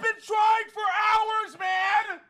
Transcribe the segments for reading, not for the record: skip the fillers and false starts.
I've been trying for hours, man.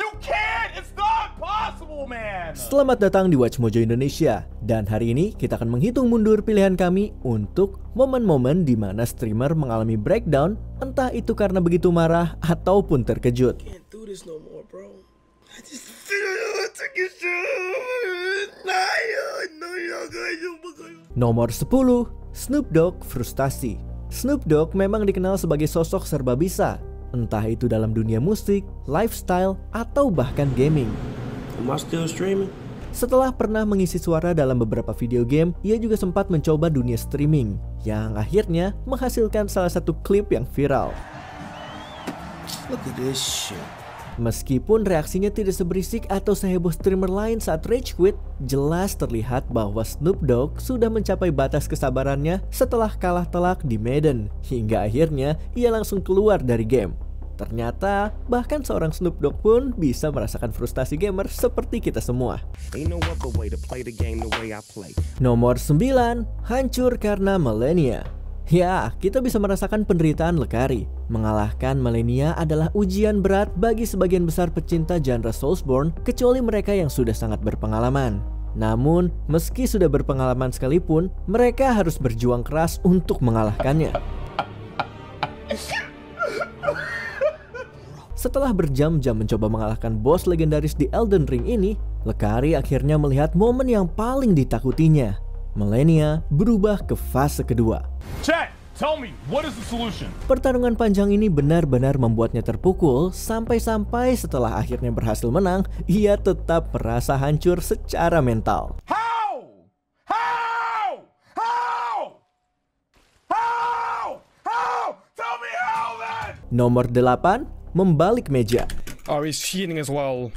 You can't. It's not possible, man. Selamat datang di Watch Mojo Indonesia. Dan hari ini kita akan menghitung mundur pilihan kami untuk momen-momen di mana streamer mengalami breakdown, entah itu karena begitu marah ataupun terkejut. Can't do this no more, bro. I just Nomor 10, Snoop Dogg frustasi. Snoop Dogg memang dikenal sebagai sosok serba bisa, entah itu dalam dunia musik, lifestyle, atau bahkan gaming. Am I still streaming? Setelah pernah mengisi suara dalam beberapa video game, ia juga sempat mencoba dunia streaming, yang akhirnya menghasilkan salah satu klip yang viral. Look at this shit. Meskipun reaksinya tidak seberisik atau seheboh streamer lain saat rage quit, jelas terlihat bahwa Snoop Dogg sudah mencapai batas kesabarannya setelah kalah telak di Madden, hingga akhirnya ia langsung keluar dari game. Ternyata, bahkan seorang Snoop Dogg pun bisa merasakan frustasi gamer seperti kita semua. Nomor 9, hancur karena Malenia. Ya, kita bisa merasakan penderitaan Lekari. Mengalahkan Malenia adalah ujian berat bagi sebagian besar pecinta genre Soulsborne, kecuali mereka yang sudah sangat berpengalaman. Namun, meski sudah berpengalaman sekalipun, mereka harus berjuang keras untuk mengalahkannya. Setelah berjam-jam mencoba mengalahkan bos legendaris di Elden Ring ini, Lekari akhirnya melihat momen yang paling ditakutinya. Malenia berubah ke fase kedua. Chat, tell me, what is the solution? Pertarungan panjang ini benar-benar membuatnya terpukul, sampai-sampai setelah akhirnya berhasil menang, ia tetap merasa hancur secara mental. How? How? How? How? How? Tell me how, man! Nomor 8, membalik meja. Oh, he's cheating as well.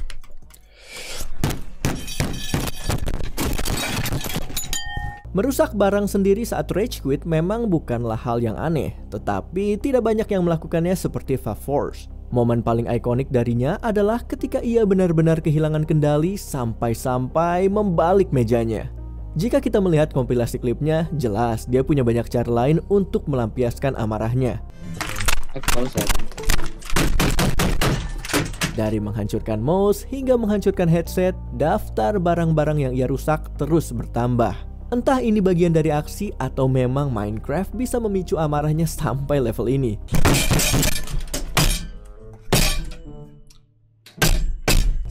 Merusak barang sendiri saat rage quit memang bukanlah hal yang aneh, tetapi tidak banyak yang melakukannya seperti Fa-Force. Momen paling ikonik darinya adalah ketika ia benar-benar kehilangan kendali sampai-sampai membalik mejanya. Jika kita melihat kompilasi klipnya, jelas dia punya banyak cara lain untuk melampiaskan amarahnya. Dari menghancurkan mouse hingga menghancurkan headset, daftar barang-barang yang ia rusak terus bertambah. Entah ini bagian dari aksi atau memang Minecraft bisa memicu amarahnya sampai level ini.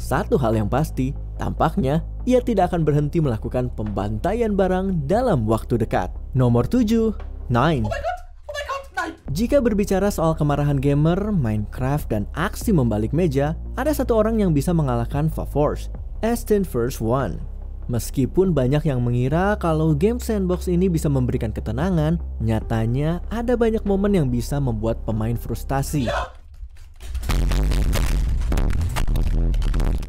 Satu hal yang pasti, tampaknya ia tidak akan berhenti melakukan pembantaian barang dalam waktu dekat. Nomor 7, Nine. Jika berbicara soal kemarahan gamer, Minecraft, dan aksi membalik meja, ada satu orang yang bisa mengalahkan Fa-Force, Aston First One. Meskipun banyak yang mengira kalau game sandbox ini bisa memberikan ketenangan, nyatanya ada banyak momen yang bisa membuat pemain frustasi.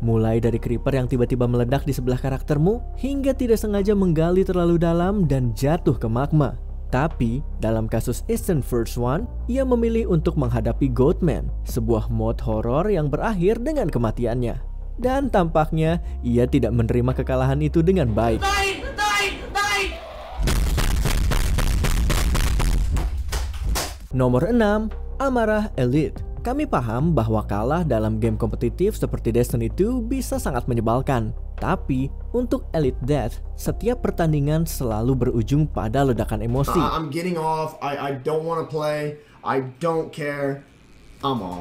Mulai dari creeper yang tiba-tiba meledak di sebelah karaktermu, hingga tidak sengaja menggali terlalu dalam dan jatuh ke magma. Tapi, dalam kasus Aston First One, ia memilih untuk menghadapi Goatman, sebuah mod horor yang berakhir dengan kematiannya. Dan tampaknya ia tidak menerima kekalahan itu dengan baik. Nomor 6, amarah Elite. Kami paham bahwa kalah dalam game kompetitif seperti Destiny 2 bisa sangat menyebalkan. Tapi untuk Elite Death, setiap pertandingan selalu berujung pada ledakan emosi. I'm getting off. I don't want to play. I don't care.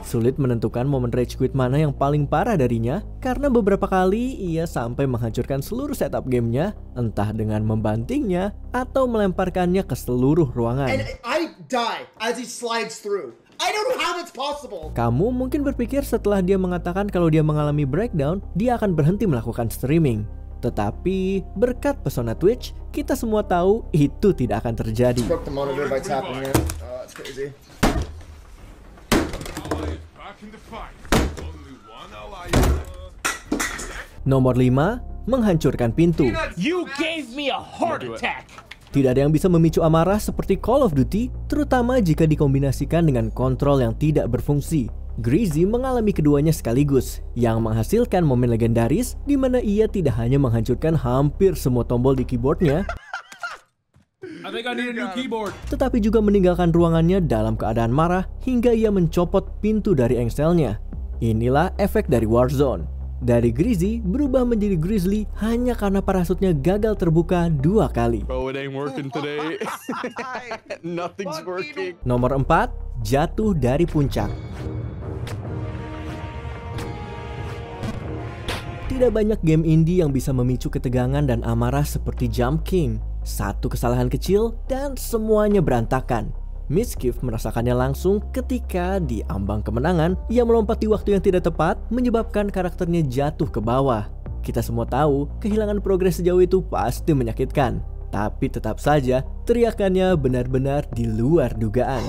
Sulit menentukan momen rage quit mana yang paling parah darinya, karena beberapa kali ia sampai menghancurkan seluruh setup gamenya, entah dengan membantingnya atau melemparkannya ke seluruh ruangan. And I die as he slides through. I don't know how that's possible. Kamu mungkin berpikir setelah dia mengatakan kalau dia mengalami breakdown, dia akan berhenti melakukan streaming. Tetapi berkat pesona Twitch, kita semua tahu itu tidak akan terjadi. Nomor 5, menghancurkan pintu. You gave me a heart attack. Tidak ada yang bisa memicu amarah seperti Call of Duty, terutama jika dikombinasikan dengan kontrol yang tidak berfungsi. Greasy mengalami keduanya sekaligus, yang menghasilkan momen legendaris di mana ia tidak hanya menghancurkan hampir semua tombol di keyboardnya, I think I need a new keyboard. Tetapi juga meninggalkan ruangannya dalam keadaan marah hingga ia mencopot pintu dari engselnya. Inilah efek dari Warzone. Dari Greasy berubah menjadi Grizzly hanya karena parasutnya gagal terbuka 2 kali. Bro, it ain't working today. Nothing's working. Nomor 4, jatuh dari puncak. Tidak banyak game indie yang bisa memicu ketegangan dan amarah seperti Jump King. Satu kesalahan kecil dan semuanya berantakan. Mischief merasakannya langsung ketika di ambang kemenangan, ia melompat di waktu yang tidak tepat, menyebabkan karakternya jatuh ke bawah. Kita semua tahu, kehilangan progres sejauh itu pasti menyakitkan. Tapi tetap saja, teriakannya benar-benar di luar dugaan.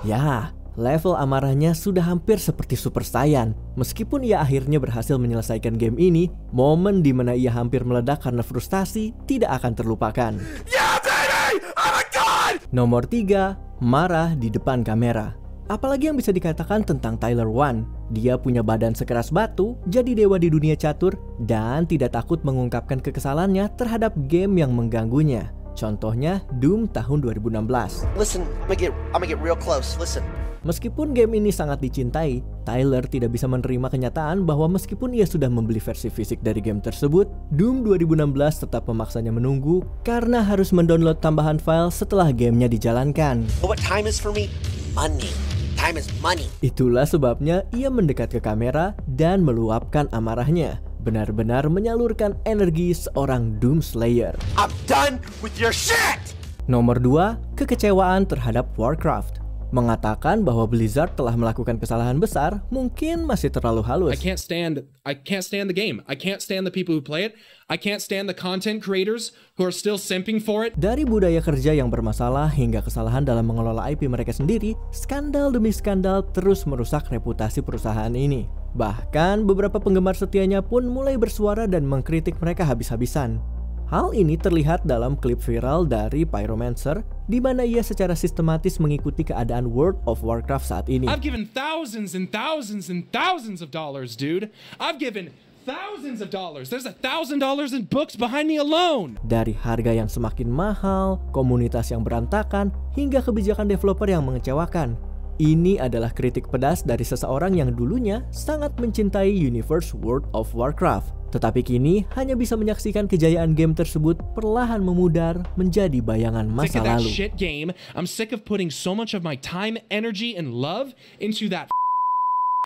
Ya, level amarahnya sudah hampir seperti Super Saiyan. Meskipun ia akhirnya berhasil menyelesaikan game ini, momen di mana ia hampir meledak karena frustasi tidak akan terlupakan. Yeah, baby! Oh my god! Nomor 3, marah di depan kamera. Apalagi yang bisa dikatakan tentang Tyler One? Dia punya badan sekeras batu, jadi dewa di dunia catur, dan tidak takut mengungkapkan kekesalannya terhadap game yang mengganggunya. Contohnya Doom tahun 2016. Listen, I'm gonna get real close. Listen. Meskipun game ini sangat dicintai, Tyler tidak bisa menerima kenyataan bahwa meskipun ia sudah membeli versi fisik dari game tersebut, Doom 2016 tetap memaksanya menunggu karena harus mendownload tambahan file setelah gamenya dijalankan. What time is for me? Money. Time is money. Itulah sebabnya ia mendekat ke kamera dan meluapkan amarahnya. Benar-benar menyalurkan energi seorang Doom Slayer. I'm done with your shit! Nomor 2, kekecewaan terhadap Warcraft. Mengatakan bahwa Blizzard telah melakukan kesalahan besar mungkin masih terlalu halus. I can't stand the game. I can't stand the people who play it. I can't stand the content creators who are still simping for it. Dari budaya kerja yang bermasalah hingga kesalahan dalam mengelola IP mereka sendiri, skandal demi skandal terus merusak reputasi perusahaan ini. Bahkan beberapa penggemar setianya pun mulai bersuara dan mengkritik mereka habis-habisan. Hal ini terlihat dalam klip viral dari Pyromancer, di mana ia secara sistematis mengikuti keadaan World of Warcraft saat ini. I've given thousands and thousands and thousands of dollars, dude. I've given thousands of dollars. There's $1,000 in books behind me alone. Dari harga yang semakin mahal, komunitas yang berantakan, hingga kebijakan developer yang mengecewakan. Ini adalah kritik pedas dari seseorang yang dulunya sangat mencintai universe World of Warcraft. Tetapi kini hanya bisa menyaksikan kejayaan game tersebut perlahan memudar menjadi bayangan masa Sick of that lalu. shit game. I'm sick of putting so much of my time, energy, and love into that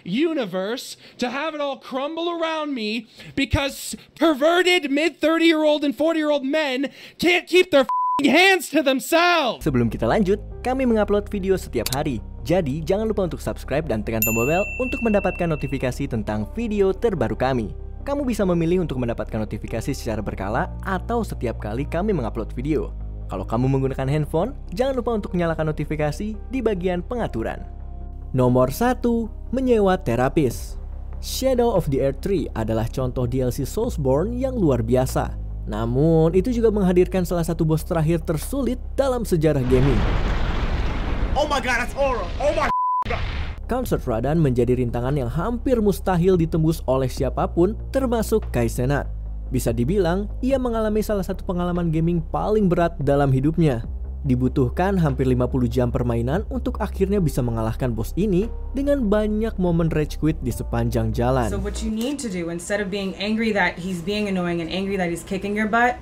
universe to have it all crumble around me because perverted mid-30-year-old and 40-year-old men can't keep their hands to themselves. Sebelum kita lanjut, kami mengupload video setiap hari. Jadi jangan lupa untuk subscribe dan tekan tombol bel untuk mendapatkan notifikasi tentang video terbaru kami. Kamu bisa memilih untuk mendapatkan notifikasi secara berkala atau setiap kali kami mengupload video. Kalau kamu menggunakan handphone, jangan lupa untuk nyalakan notifikasi di bagian pengaturan. Nomor 1, menyewa terapis. Shadow of the Earth 3 adalah contoh DLC Soulsborne yang luar biasa. Namun, itu juga menghadirkan salah satu bos terakhir tersulit dalam sejarah gaming. Oh my god, that's horror. Oh my god. Council Radan menjadi rintangan yang hampir mustahil ditembus oleh siapapun, termasuk Kai Cenat. Bisa dibilang, ia mengalami salah satu pengalaman gaming paling berat dalam hidupnya. Dibutuhkan hampir 50 jam permainan untuk akhirnya bisa mengalahkan bos ini dengan banyak momen rage quit di sepanjang jalan. So what you need to do, instead of being angry that he's being annoying and angry that he's kicking your butt,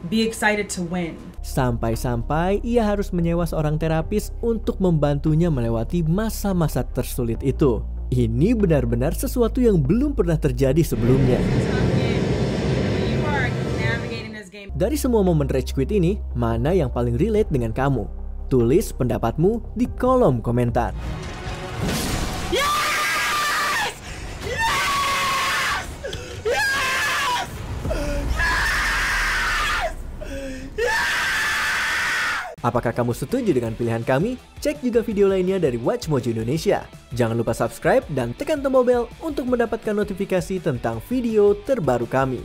be excited to win. Sampai-sampai ia harus menyewa seorang terapis untuk membantunya melewati masa-masa tersulit itu. Ini benar-benar sesuatu yang belum pernah terjadi sebelumnya. Dari semua momen rage quit ini, mana yang paling relate dengan kamu? Tulis pendapatmu di kolom komentar. Apakah kamu setuju dengan pilihan kami? Cek juga video lainnya dari Watch Mojo Indonesia. Jangan lupa subscribe dan tekan tombol bel untuk mendapatkan notifikasi tentang video terbaru kami.